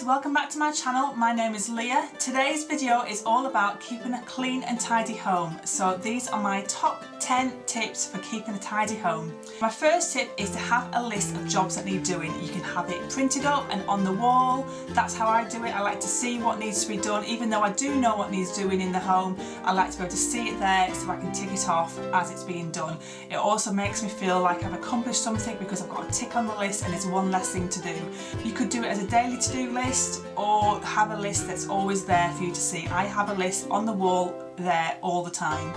welcome back to my channel. My name is Leah. Today's video is all about keeping a clean and tidy home. So these are my top 10 tips for keeping a tidy home. My first tip is to have a list of jobs that need doing. You can have it printed up and on the wall. That's how I do it. I like to see what needs to be done. Even though I do know what needs doing in the home, I like to be able to see it there so I can tick it off as it's being done. It also makes me feel like I've accomplished something because I've got a tick on the list and it's one less thing to do. You could do it as a daily to-do list or have a list that's always there for you to see. I have a list on the wall there all the time.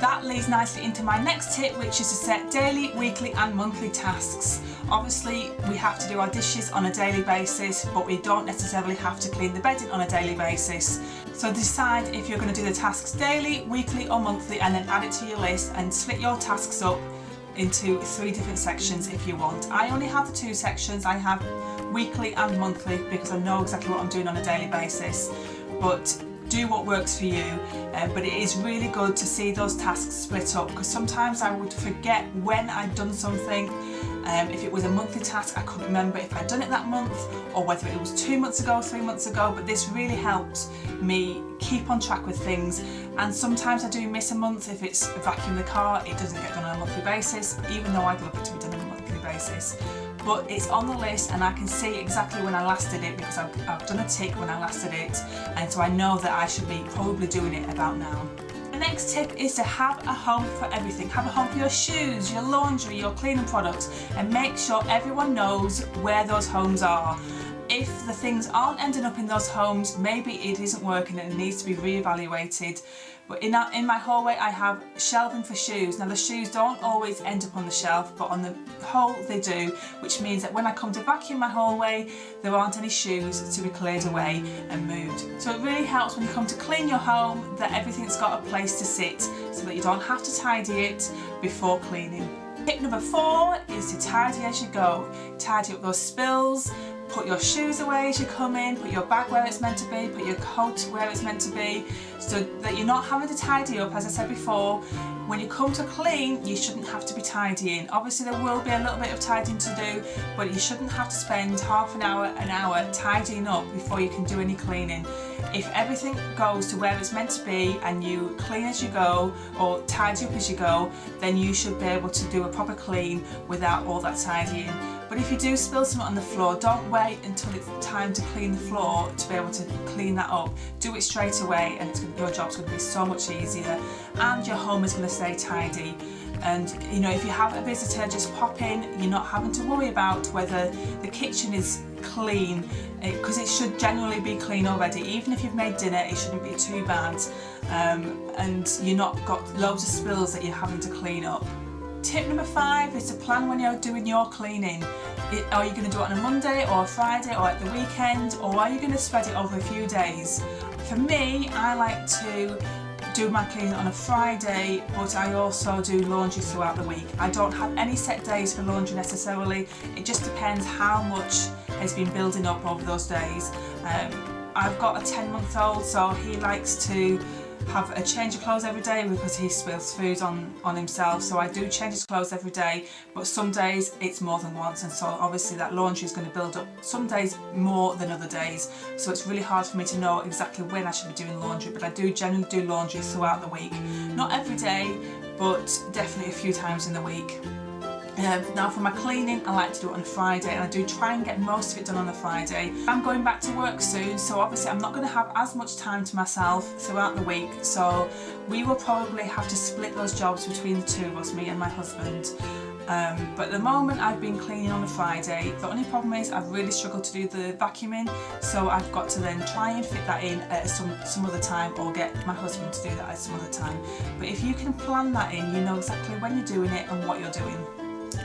That leads nicely into my next tip, which is to set daily, weekly and monthly tasks. Obviously we have to do our dishes on a daily basis, but we don't necessarily have to clean the bedding on a daily basis. So decide if you're going to do the tasks daily, weekly or monthly, and then add it to your list and split your tasks up into 3 different sections if you want. I only have the 2 sections. I have weekly and monthly because I know exactly what I'm doing on a daily basis, but do what works for you. But it is really good to see those tasks split up, because sometimes I would forget when I'd done something. If it was a monthly task, I couldn't remember if I'd done it that month or whether it was 2 months ago, 3 months ago, but this really helps me keep on track with things. And sometimes I do miss a month. If it's vacuum the car, it doesn't get done on a monthly basis, even though I'd love it to be done on a monthly basis. But it's on the list and I can see exactly when I last did it, because I've done a tick when I last did it, and so I know that I should be probably doing it about now. The next tip is to have a home for everything. Have a home for your shoes, your laundry, your cleaning products, and make sure everyone knows where those homes are. If the things aren't ending up in those homes, maybe it isn't working and it needs to be re-evaluated. But in my hallway I have shelving for shoes. Now the shoes don't always end up on the shelf, but on the whole they do, which means that when I come to vacuum my hallway, there aren't any shoes to be cleared away and moved. So it really helps when you come to clean your home that everything's got a place to sit, so that you don't have to tidy it before cleaning. Tip number 4 is to tidy as you go. Tidy up those spills. Put your shoes away as you come in, put your bag where it's meant to be, put your coat where it's meant to be, so that you're not having to tidy up. As I said before, when you come to clean, you shouldn't have to be tidying. Obviously there will be a little bit of tidying to do, but you shouldn't have to spend half an hour tidying up before you can do any cleaning. If everything goes to where it's meant to be and you clean as you go or tidy up as you go, then you should be able to do a proper clean without all that tidying. But if you do spill something on the floor, don't wait until it's time to clean the floor to be able to clean that up. Do it straight away and your job's going to be so much easier, and your home is going to stay tidy. And you know, if you have a visitor just pop in, you're not having to worry about whether the kitchen is clean, because it should generally be clean already. Even if you've made dinner, it shouldn't be too bad, and you're not got loads of spills that you're having to clean up. Tip number 5 is to plan when you're doing your cleaning. Are you going to do it on a Monday or a Friday or at the weekend, or are you going to spread it over a few days? For me, I like to do my cleaning on a Friday, but I also do laundry throughout the week. I don't have any set days for laundry necessarily. It just depends how much has been building up over those days. I've got a 10-month-old, so he likes to have a change of clothes every day because he spills food on himself, so I do change his clothes every day, but some days it's more than once, and so obviously that laundry is going to build up some days more than other days, so it's really hard for me to know exactly when I should be doing laundry. But I do generally do laundry throughout the week, not every day, but definitely a few times in the week. Now for my cleaning, I like to do it on a Friday, and I do try and get most of it done on a Friday. I'm going back to work soon, so obviously I'm not going to have as much time to myself throughout the week, so we will probably have to split those jobs between the 2 of us, me and my husband. But at the moment I've been cleaning on a Friday. The only problem is I've really struggled to do the vacuuming, so I've got to then try and fit that in at some other time, or get my husband to do that at some other time. But if you can plan that in, you know exactly when you're doing it and what you're doing.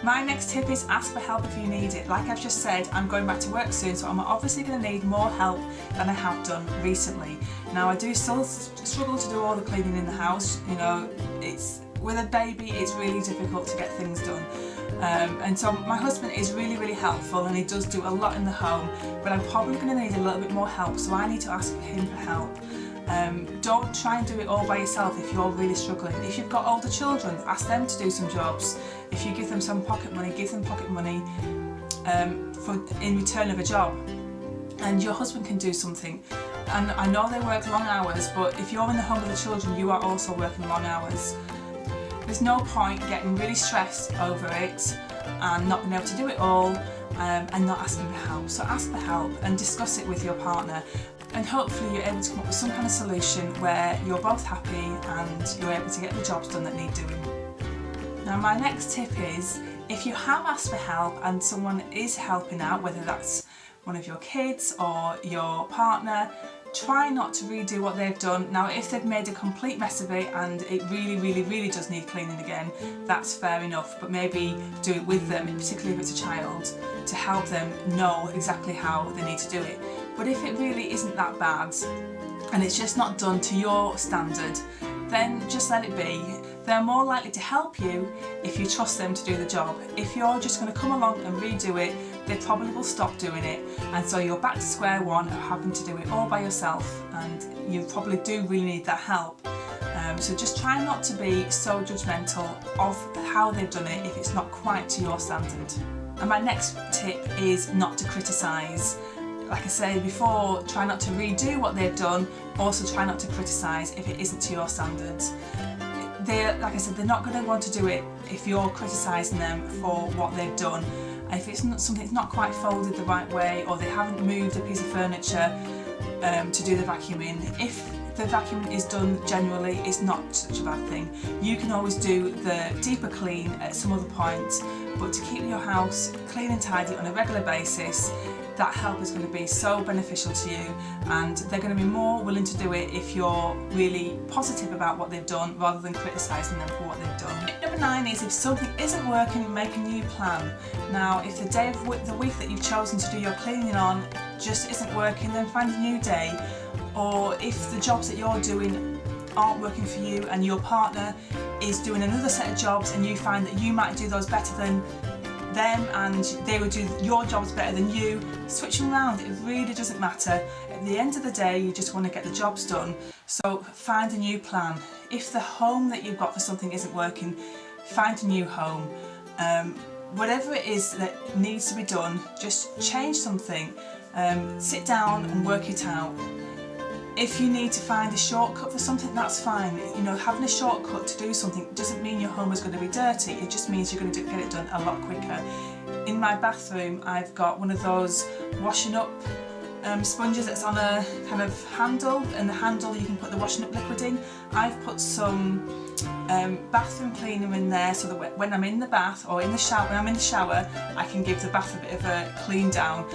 My next tip is ask for help if you need it. Like I've just said, I'm going back to work soon, so I'm obviously going to need more help than I have done recently. Now I do still struggle to do all the cleaning in the house. You know, with a baby it's really difficult to get things done. And so my husband is really helpful, and he does do a lot in the home, but I'm probably going to need a little bit more help, so I need to ask him for help. Don't try and do it all by yourself if you're really struggling. If you've got older children, ask them to do some jobs. If you give them some pocket money, give them pocket money in return of a job. and your husband can do something. And I know they work long hours, but if you're in the home with the children, you are also working long hours. There's no point getting really stressed over it and not being able to do it all, and not asking for help. So ask for help and discuss it with your partner, and hopefully you're able to come up with some kind of solution where you're both happy and you're able to get the jobs done that need doing. Now my next tip is, if you have asked for help and someone is helping out, whether that's one of your kids or your partner, try not to redo what they've done. Now if they've made a complete mess of it and it really does need cleaning again, that's fair enough, but maybe do it with them, particularly if it's a child, to help them know exactly how they need to do it. But if it really isn't that bad and it's just not done to your standard, then just let it be. They're more likely to help you if you trust them to do the job. If you're just going to come along and redo it, they probably will stop doing it, and so you're back to square one of having to do it all by yourself, and you probably do really need that help. So just try not to be so judgmental of how they've done it if it's not quite to your standard. And my next tip is not to criticise. Like I said before, try not to redo what they've done, also try not to criticise if it isn't to your standards. Like I said, they're not going to want to do it if you're criticising them for what they've done. And if it's not something that's not quite folded the right way, or they haven't moved a piece of furniture to do the vacuuming, if the vacuuming is done generally, it's not such a bad thing. You can always do the deeper clean at some other point, but to keep your house clean and tidy on a regular basis, that help is going to be so beneficial to you, and they're going to be more willing to do it if you're really positive about what they've done rather than criticising them for what they've done. Tip number 9 is, if something isn't working, make a new plan. Now if the day of the week that you've chosen to do your cleaning on just isn't working, then find a new day. Or if the jobs that you're doing aren't working for you and your partner is doing another set of jobs and you find that you might do those better than them and they would do your jobs better than you, switch them around. It really doesn't matter. At the end of the day, you just want to get the jobs done, so find a new plan. If the home that you've got for something isn't working, find a new home. Whatever it is that needs to be done, just change something. Sit down and work it out. If you need to find a shortcut for something, that's fine. You know, having a shortcut to do something doesn't mean your home is going to be dirty, it just means you're going to get it done a lot quicker. In my bathroom, I've got one of those washing up sponges that's on a kind of handle, and the handle you can put the washing up liquid in. I've put some bathroom cleaner in there so that when I'm in the bath or in the shower, when I'm in the shower, I can give the bath a bit of a clean down.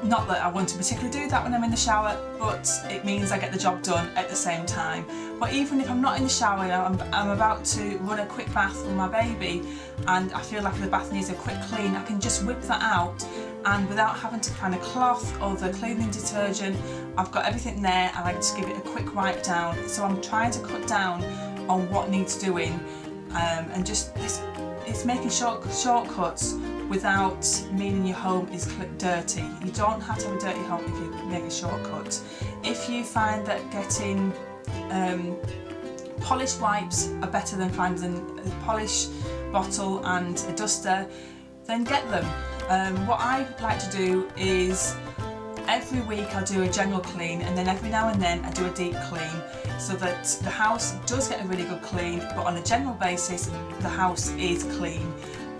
Not that I want to particularly do that when I'm in the shower, but it means I get the job done at the same time. But even if I'm not in the shower, I'm about to run a quick bath with my baby and I feel like the bath needs a quick clean, I can just whip that out, and without having to find a cloth or the cleaning detergent, I've got everything there and I can just give it a quick wipe down. So I'm trying to cut down on what needs doing, and just it's making shortcuts without meaning your home is dirty. You don't have to have a dirty home if you make a shortcut. If you find that getting polished wipes are better than finding a polish bottle and a duster, then get them. What I like to do is every week I'll do a general clean, and then every now and then I do a deep clean, so that the house does get a really good clean, but on a general basis the house is clean.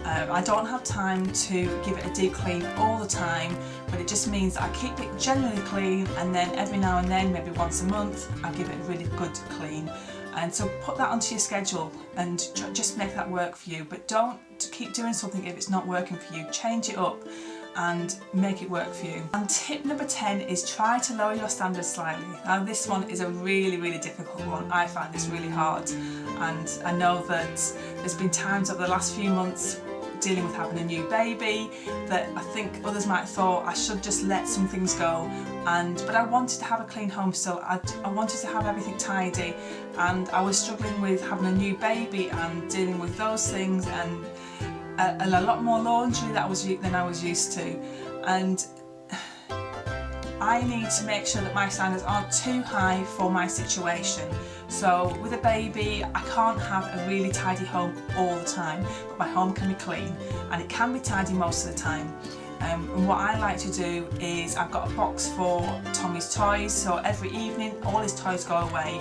I don't have time to give it a deep clean all the time, but it just means that I keep it generally clean, and then every now and then, maybe once a month, I give it a really good clean. And so put that onto your schedule and just make that work for you, but don't keep doing something if it's not working for you. Change it up and make it work for you. And tip number 10 is try to lower your standards slightly. Now this one is a really difficult one. I find this really hard, and I know that there's been times over the last few months dealing with having a new baby that I think others might have thought I should just let some things go, but I wanted to have a clean home still. I wanted to have everything tidy, and I was struggling with having a new baby and dealing with those things, and a lot more laundry than I was used to, and I need to make sure that my standards aren't too high for my situation. So with a baby, I can't have a really tidy home all the time, but my home can be clean and it can be tidy most of the time. And what I like to do is I've got a box for Tommy's toys, so every evening all his toys go away.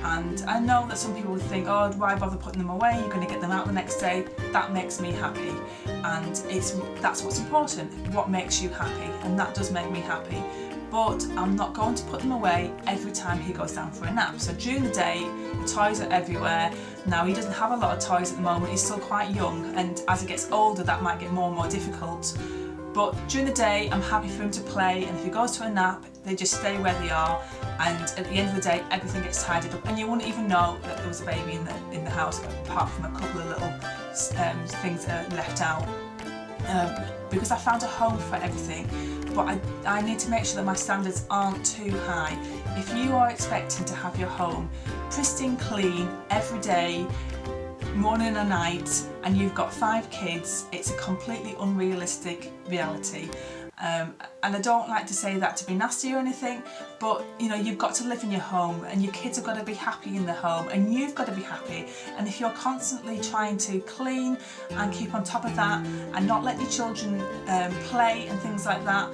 And I know that some people would think, oh, why bother putting them away, you're going to get them out the next day. That makes me happy, and that's what's important, what makes you happy, and that does make me happy. But I'm not going to put them away every time he goes down for a nap. So during the day, the toys are everywhere. Now, he doesn't have a lot of toys at the moment, he's still quite young, and as he gets older that might get more and more difficult. But during the day, I'm happy for him to play, and if he goes to a nap, they just stay where they are, and at the end of the day, everything gets tidied up, and you wouldn't even know that there was a baby in the house, apart from a couple of little things that are left out. Because I found a home for everything, but I need to make sure that my standards aren't too high. If you are expecting to have your home pristine clean every day, morning and night, and you've got 5 kids, it's a completely unrealistic reality. And I don't like to say that to be nasty or anything, but you know, you've got to live in your home, and your kids have got to be happy in the home, and you've got to be happy. And if you're constantly trying to clean and keep on top of that and not let your children play and things like that,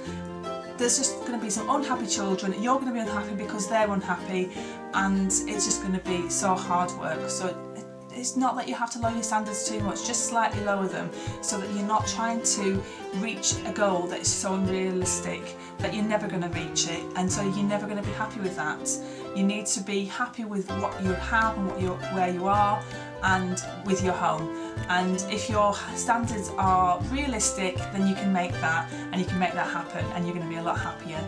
there's just going to be some unhappy children. You're going to be unhappy because they're unhappy, and it's just going to be so hard work. So it's not that you have to lower your standards too much, just slightly lower them, so that you're not trying to reach a goal that is so unrealistic that you're never going to reach it, and so you're never going to be happy with that. You need to be happy with what you have and where you are, and with your home. And if your standards are realistic, then you can make that, and you can make that happen, and you're going to be a lot happier.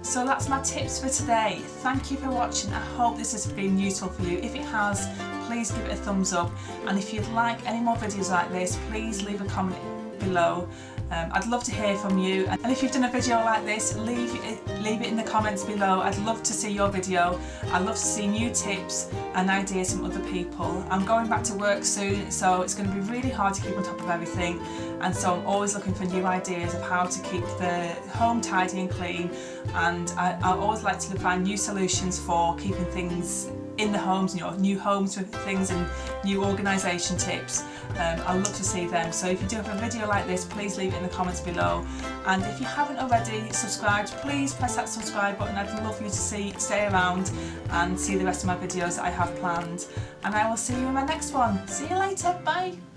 So that's my tips for today. Thank you for watching. I hope this has been useful for you. If it has, please give it a thumbs up, and if you'd like any more videos like this, please leave a comment below. I'd love to hear from you, and if you've done a video like this, leave it in the comments below. I'd love to see your video. I'd love to see new tips and ideas from other people. I'm going back to work soon, so it's going to be really hard to keep on top of everything, and so I'm always looking for new ideas of how to keep the home tidy and clean, and I always like to find new solutions for keeping things in the homes, you know, new homes with things and new organisation tips. I'd love to see them. So if you do have a video like this, please leave it in the comments below. And if you haven't already subscribed, please press that subscribe button. I'd love you to stay around and see the rest of my videos that I have planned. And I will see you in my next one. See you later. Bye.